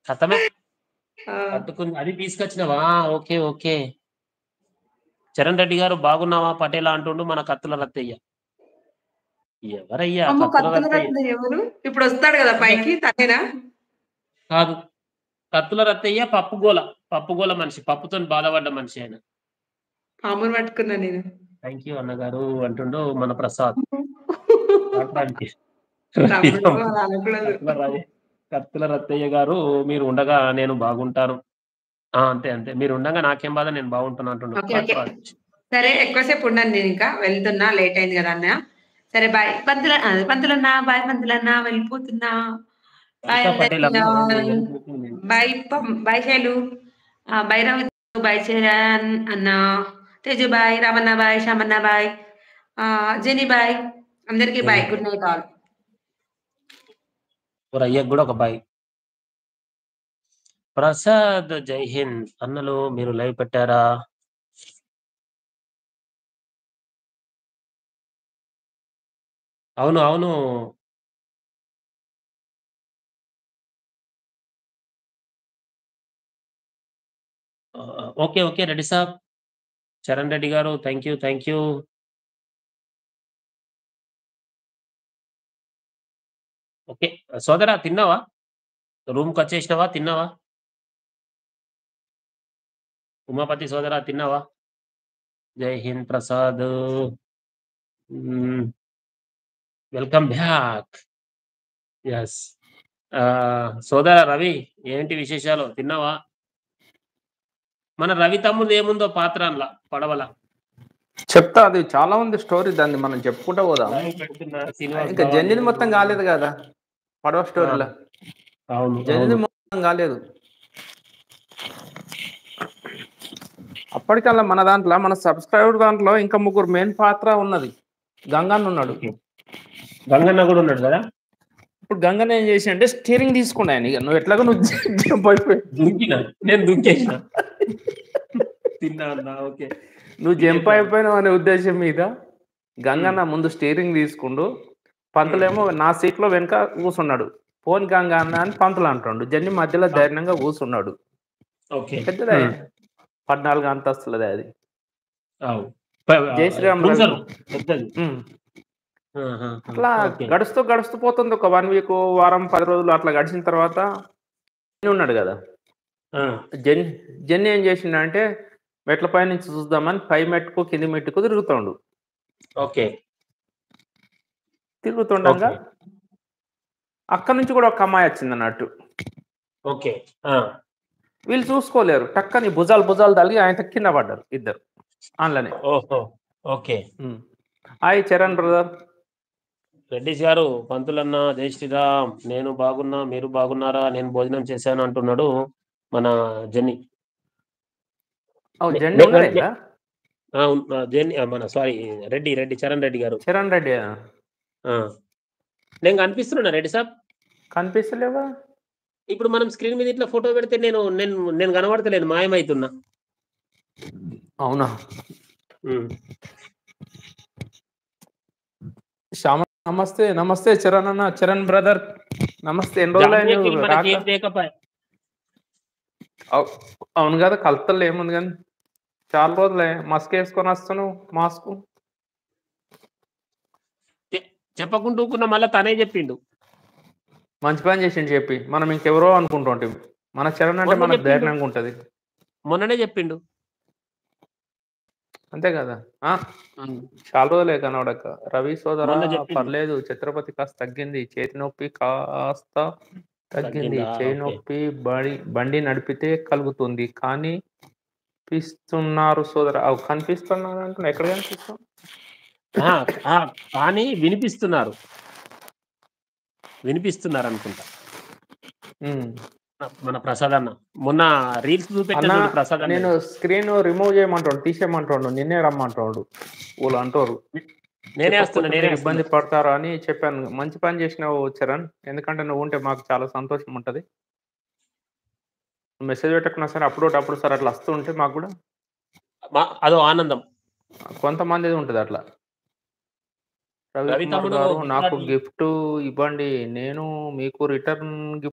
ఖతమే. ఆ! పట్టుకుంది. అది తీసుకొచ్చినవా? ఓకే. ఓకే. చరణ్ రెడ్డి గారు బాగున్నావా పటేలా అంటుండు మన కత్తుల రత్తయ్య. ఎవరయ్యా అమ్మో! కత్తుల కత్తుల రత్తయ్య? రత్న ఎవరు? ఇప్పుడొస్తాడు గదా అంటే పైకి తనేనా? కాదు. కత్తుల రత్తయ్య పప్పుగోల మనిషి. పప్పుతోని బాధపడ్డ మనిషి ఆయన. పాముని పట్టుకున్నా నేను. థాంక్ యూ అన్నగారు అంటుండు మన ప్రసాద్. రాట్రానికి తమ్ముడు అలా అనకూడదు. కత్తుల రవి కత్తుల రత్తయ్య గారు మీరు ఉండగా నేను బాగుంటాను. ఆ! అంతే. అంతే. మీరుండంగా నాకేం బాధ నేను బాగుంటున్నా అంటుండు. ఓకే. ఓకే. రాట్రాజ్. సరే ఎక్కువ సేపు ఉండను నేనింకా. వెళ్తున్నా. లేట్ అయింది గదా అన్నయ్య. సరే బాయ్. పంతులన్నా బాయ్ పంతులన్నా వెళ్ళిపోతున్నా. బాయ్ లలితా పటేల్ అందరికీ అన్న బాయ్. వెళ్ళిపోతుంది. Bye Shailu. Bye Ravi. Bye Charan అన్న. Teju bye. Ramanna bye. Shyamanna bye. Jenny bye. అందరికీ very bye. Good. Good night all. రయ్యకి గూడా ఒక బాయ్. ప్రసాద్ జై హింద్. అన్నలు మీరు లైవ్ పెట్టారా? అవును. అవును. ఓకే. ఓకే. రెడ్డి సాబ్. చరణ్ రెడ్డి గారు thank you. Thank you. Okay. సోదరా తిన్నావా? రూమ్‌కొచ్చేసినావా? తిన్నావా? ఉమాపతి సోదరా తిన్నావా? జై హింద్ ప్రసాద్. హ్మ్. Welcome back. యెస్. సోదరా రవి ఏంటి విశేషాలు? తిన్నావా? మన రవి తమ్ముడిదేముందో పాత్ర అందుల పడవల. చెప్తా, అది చాలా ఉంది స్టోరీ, దాన్ని మనం చెప్పుకుంటా పోదాం. లైవ్ పెడుతున్న శ్రీనివాస్ ఇంకా బావ జర్నీది నేను మొత్తం కాలేదు కదా పడవ ఆ! స్టోరీలో. అవును. జర్నీది అవును. మొత్తం కాలేదు. అప్పటికల్లా మన దాంట్లో, మన సబ్స్క్రైబర్ దాంట్లో ఇంకా ముగ్గురు మెయిన్ పాత్ర ఉన్నది. గంగన్న ఉన్నాడు. ఓకే. గంగన్న గూడా ఉన్నాడు గదా! ఇప్పుడు గంగన్న ఏం చేసి అంటే స్టీరింగ్ తీసుకున్నా ఆయన. ఇక నువ్వు ఎట్లాగో నువ్వు జంప్ అయిపోయి దుంకినా. నేను దుంకేసిన. తిన్నా అన్నా. ఓకే. నువ్వు జంప్ తినేసాను. అయిపోయినావు అనే ఉద్దేశం మీద హ్మ్. గంగన్న ముందు స్టీరింగ్ తీసుకుండు, హ్మ్. పంతులేమో నా సీట్లో వెనక కూసున్నాడు. పోన్ గంగన్న అని పంతులు అంటుండు. జర్నీ మధ్యలో ఆ! ధైర్యంగా కూసున్నాడు. ఓకే. పెద్దదే, హ్మ్. 14 అంతస్తులదే అది. అవు. జై శ్రీరామ్ రవి. క్రూజరు పెద్దది. ఉమ్. ఆహాహా! అట్లా ఓకే. గడుస్తూ గడుస్తూ పోతుంది. ఒక 1 వీక్, వారం, 10 రోజులు అట్లా గడిచిన తర్వాత జెన్నీ ఉన్నాడు కదా. ఆ! జెన్నీ ఏం చేసిండంటే మెట్ల పై నుంచి చూద్దామని పై మెట్టుకు కింది మెట్టుకు తిరుగుతుండు. ఓకే. తిరుగుతుండగా ఓకే. అక్కడ నుంచి కూడా ఒక అమ్మాయి వచ్చింది అన్నట్టు. ఓకే. ఆ! వీళ్ళు చూసుకోలేరు. టక్కని భుజాలు భుజాలు తగిలి ఆయన కింద పడ్డారు ఇద్దరు అందులోనే. ఓహో! Okay. Hi Charan brother. Reddys గారు పంతులన్న జై శ్రీరామ్. నేను బాగున్నా. మీరు బాగున్నారా? నేను భోజనం చేశాను అంటున్నాడు మన జెన్నీ. నే జెన్నీ నే ఉన్నాడు నే ఇంకా. జెన్నీ మన సారీ రెడ్డి చరణ్ రెడ్డి గారు. చరణ్ రెడ్డి ఆ! నేను కనిపిస్తున్నానా రెడ్డి సాబ్? కనిపిస్తలేవా? ఇప్పుడు మనం స్క్రీన్ మీద ఇట్లా ఫోటో పెడితే నేను నేను నేను కనబడతలేను. మాయమైతున్నా. అవునా? హ్మ్. శ్యామ నమస్తే. నమస్తే చరణ్ అన్న. చరణ్ బ్రదర్ నమస్తే. ఎన్ని రోజులైంది జాంబియాకి నువ్వు రాక? మనకేం తేకపాయె. అవును కదా, కలుతల్లో ఏముంది కానీ చాలా రోజులే. మస్క్ వేసుకొని వస్తున్నావు, మాస్క్. చె చెప్పకుండా ఊకున్నా మళ్ళా తనే చెప్పిండు. మంచి పని చేసిండు చెప్పి. మనం ఇంకెవరో అనుకుంటుంటాం. మన చరణ్ అంటే మొన్న మనకు చెప్పిండు. ధైర్యంగా ఉంటుంది. మొన్ననే చెప్పిండు. అంతే కదా. హ్మ్. చాలా రోజులే కనబడక. రవి సోదరా మొన్న చెప్పిండు. పర్లేదు, ఛత్రపతి కాస్త తగ్గింది, చేతి నొప్పి కాస్త తగ్గింది, తగ్గిందా? చేయి ఓకే. నొప్పి బండి నడిపితే కలుగుతుంది, కానీ కనిపిస్తున్నారు సోదరా. అవు కనిపిస్తున్నారు అంటున్నా, ఎక్కడ కనిపిస్తాం? ఆ! ఆ! కానీ వినిపిస్తున్నారనుకుంటా. మన ప్రసాద్ అన్న. మొన్న రీల్స్ చూపెట్టా అన్న చూడు ప్రసాద్ నేను అన్నది. స్క్రీన్ రిమూవ్ చేయమంటాడు, తీసేయమంటాడు, నిన్నే రమ్మంటాడు. వాళ్ళు అంటారు చెప్పకపోతే నేనే మీరు ఏస్తున్నా. ఇబ్బంది పడతారా అని చెప్పాను. మంచి పని చేసినావు చరణ్, ఎందుకంటే నువ్వు ఉంటే మాకు చాలా సంతోషం ఉంటుంది. మెసేజ్ పెట్టకున్నా సరే అప్పుడు సార్ అట్లా వస్తూ ఉంటే మాకు కూడా అదో ఆనందం. కొంతమంది ఉంటుంది అట్లా. రవి రవికుమార్ తమ్ముడు గారు నాకు గుజరాతీ గిఫ్ట్ ఇవ్వండి, నేను మీకు రిటర్న్ గిఫ్ట్